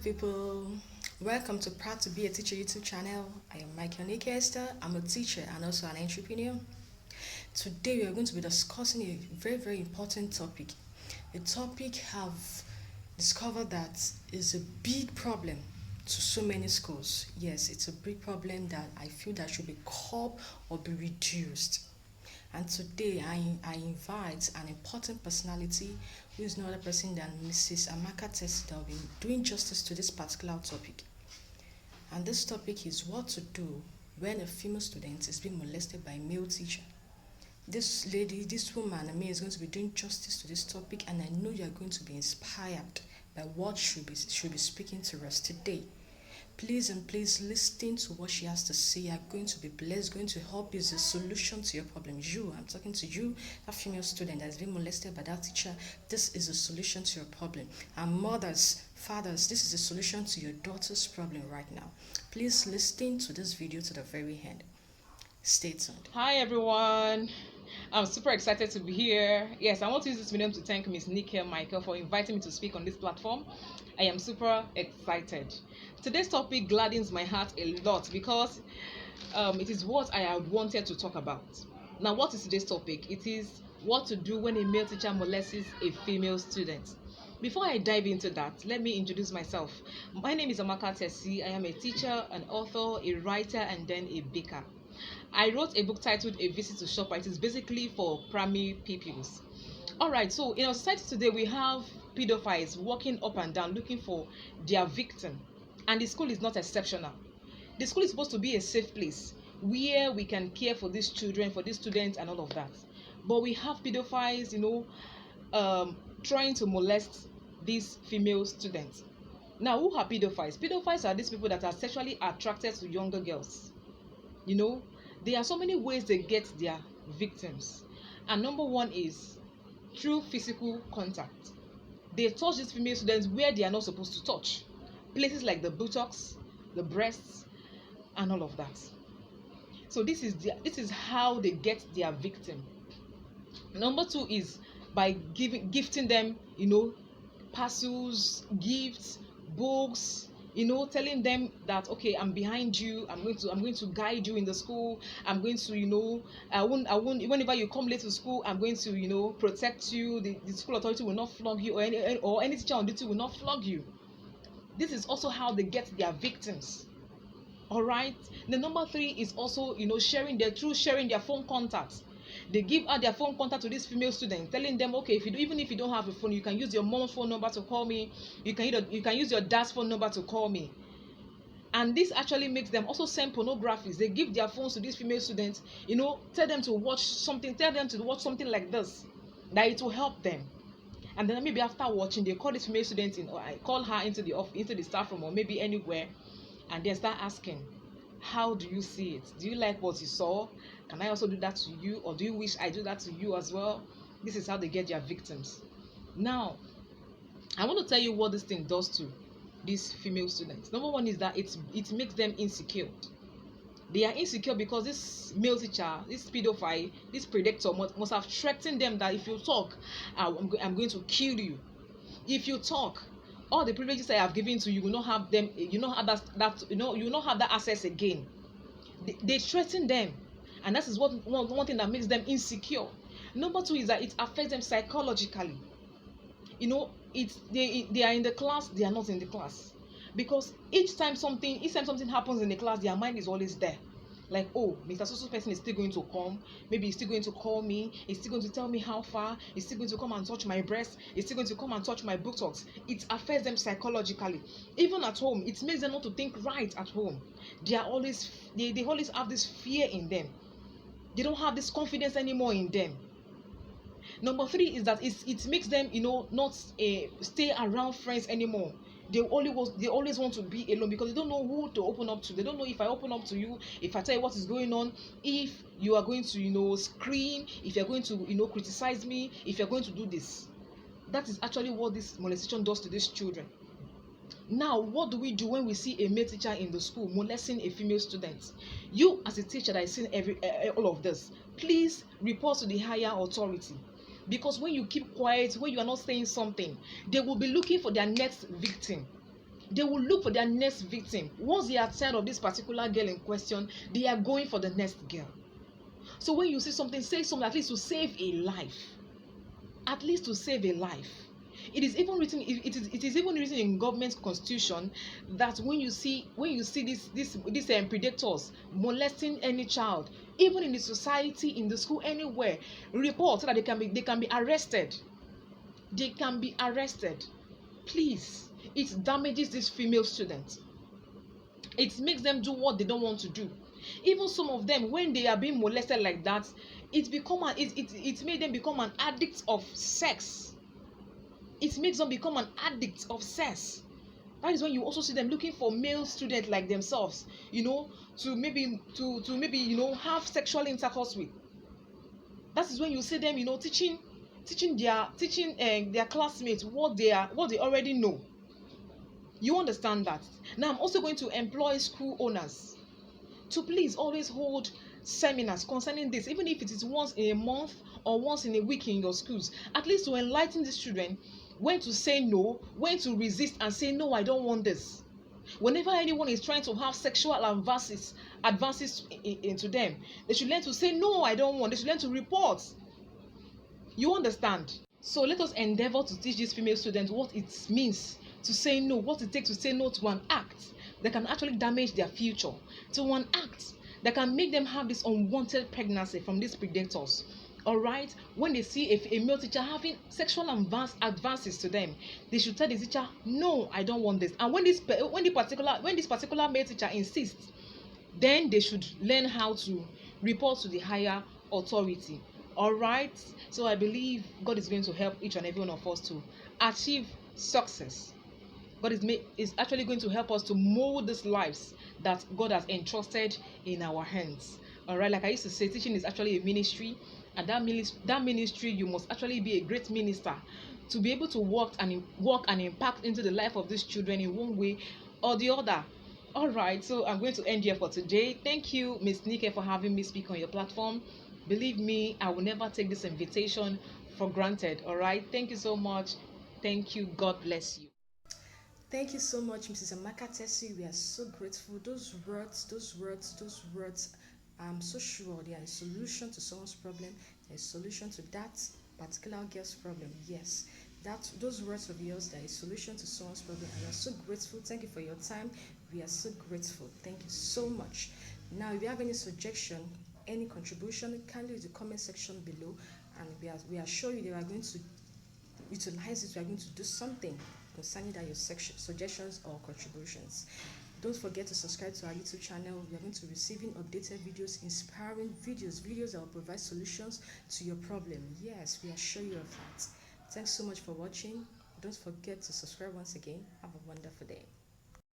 people. Welcome to Proud to be a Teacher YouTube channel. I am Michael Esther. I'm a teacher and also an entrepreneur. Today we are going to be discussing a very important topic. A topic I've discovered that is a big problem to so many schools. Yes, it's a big problem that I feel that should be curbed or be reduced. And today I invite an important personality who is no other person than Mrs. Amaka Tessie that will be doing justice to this particular topic. And this topic is what to do when a female student is being molested by a male teacher. This lady, this woman, is going to be doing justice to this topic, and I know you are going to be inspired by what should be speaking to us today. Please and please listen to what she has to say. You are going to be blessed, going to help you. Is a solution to your problem. I'm talking to you, that female student that has been molested by that teacher. This is a solution to your problem. And mothers, fathers, this is a solution to your daughter's problem right now. Please listen to this video to the very end. Stay tuned. Hi everyone. I'm super excited to be here. Yes, I want to use this medium to thank Miss Nika Michael for inviting me to speak on this platform. I am super excited. Today's topic gladdens my heart a lot because it is what I had wanted to talk about. Now, what is today's topic? It is what to do when a male teacher molests a female student. Before I dive into that, let me introduce myself. My name is Amaka Tessie. I am a teacher, an author, a writer, and then a baker. I wrote a book titled A Visit to Shoprite. It's basically for primary pupils. Alright, so in our society today, we have pedophiles walking up and down looking for their victim. And the school is not exceptional. The school is supposed to be a safe place where we can care for these children, for these students, and all of that. But we have pedophiles, trying to molest these female students. Now, who are pedophiles? Pedophiles are these people that are sexually attracted to younger girls. There are so many ways they get their victims. And number one is through physical contact. They touch these female students where they are not supposed to touch. Places like the buttocks, the breasts, and all of that. So this is how they get their victim. Number two is by gifting them, parcels, gifts, books, telling them that, okay, I'm behind you, I'm going to guide you in the school, I'm going to, I won't whenever you come late to school, I'm going to, protect you, the school authority will not flog you, or any teacher on duty will not flog you. This is also how they get their victims. All right. The number three is also, sharing their phone contacts. They give out their phone contact to this female student, telling them, okay, even if you don't have a phone, you can use your mom's phone number to call me. You can use your dad's phone number to call me. And this actually makes them also send pornographies. They give their phones to these female students, tell them to watch something like this, that it will help them. And then maybe after watching, they call this female student or I call her into the staff room or maybe anywhere, and then start asking, how do you see it? Do you like what you saw? Can I also do that to you? Or do you wish I do that to you as well? This is how they get their victims. Now, I want to tell you what this thing does to these female students. Number one is that it makes them insecure. They are insecure because this male teacher, this pedophile, this predator must have threatened them that if you talk, I'm going to kill you. If you talk, all the privileges I have given to you, will not have them. You will not have that access again. They threaten them, and that is one thing that makes them insecure. Number two is that it affects them psychologically. They are in the class, they are not in the class, because each time something happens in the class, their mind is always there. Like, oh, Mr. So person is still going to come. Maybe he's still going to call me. He's still going to tell me how far. He's still going to come and touch my breast. He's still going to come and touch my buttocks. It affects them psychologically. Even at home, it makes them not to think right at home. They always have this fear in them. They don't have this confidence anymore in them. Number three is that it makes them, not stay around friends anymore. They always want to be alone because they don't know who to open up to. They don't know if I open up to you, if I tell you what is going on, if you are going to, scream, if you're going to, criticize me, if you're going to do this. That is actually what this molestation does to these children. Now, what do we do when we see a male teacher in the school molesting a female student? You, as a teacher that is seeing all of this, please report to the higher authority. Because when you keep quiet, when you are not saying something, they will be looking for their next victim. They will look for their next victim. Once they are tired of this particular girl in question, they are going for the next girl. So when you see something, say something at least to save a life. At least to save a life. It is even written. It is even written in government constitution that when you see these predators molesting any child, even in the society, in the school, anywhere, report so that they can be arrested. They can be arrested. Please, it damages these female students. It makes them do what they don't want to do. Even some of them, when they are being molested like that, it made them become an addict of sex. It makes them become an addict of sex. That is when you also see them looking for male students like themselves, to maybe have sexual intercourse with. That is when you see them, teaching their classmates what they already know. You understand that? Now I'm also going to employ school owners to please always hold seminars concerning this, even if it is once in a month or once in a week in your schools, at least to enlighten these children when to say no, when to resist and say no, I don't want this. Whenever anyone is trying to have sexual advances into them, they should learn to say no, I don't want. They should learn to report. You understand? So let us endeavor to teach these female students what it means to say no, what it takes to say no to an act that can actually damage their future, to an act that can make them have this unwanted pregnancy from these predators. All right, when they see a male teacher having sexual advances to them, they should tell the teacher, no, I don't want this. And when this particular male teacher insists, then they should learn how to report to the higher authority. All right, so I believe God is going to help each and every one of us to achieve success. God is actually going to help us to mold these lives that God has entrusted in our hands. All right, like I used to say, teaching is actually a ministry, and that ministry you must actually be a great minister to be able to work and impact into the life of these children in one way or the other. All right, so I'm going to end here for today. Thank you, Miss Nike, for having me speak on your platform. Believe me, I will never take this invitation for granted. All right, thank you so much. Thank you. God bless you. Thank you so much, Mrs. Amaka Tessie. We are so grateful. Those words, I'm so sure they are a solution to someone's problem, a solution to that particular girl's problem. Yes, those words of yours, they are a solution to someone's problem. And we are so grateful. Thank you for your time. We are so grateful. Thank you so much. Now, if you have any suggestion, any contribution, kindly use the comment section below, and we assure you that we are going to utilize it. We are going to do something concerning that your suggestions or contributions. Don't forget to subscribe to our YouTube channel. We are going to be receiving updated videos, inspiring videos that will provide solutions to your problem. Yes, we assure you of that. Thanks so much for watching. Don't forget to subscribe once again. Have a wonderful day.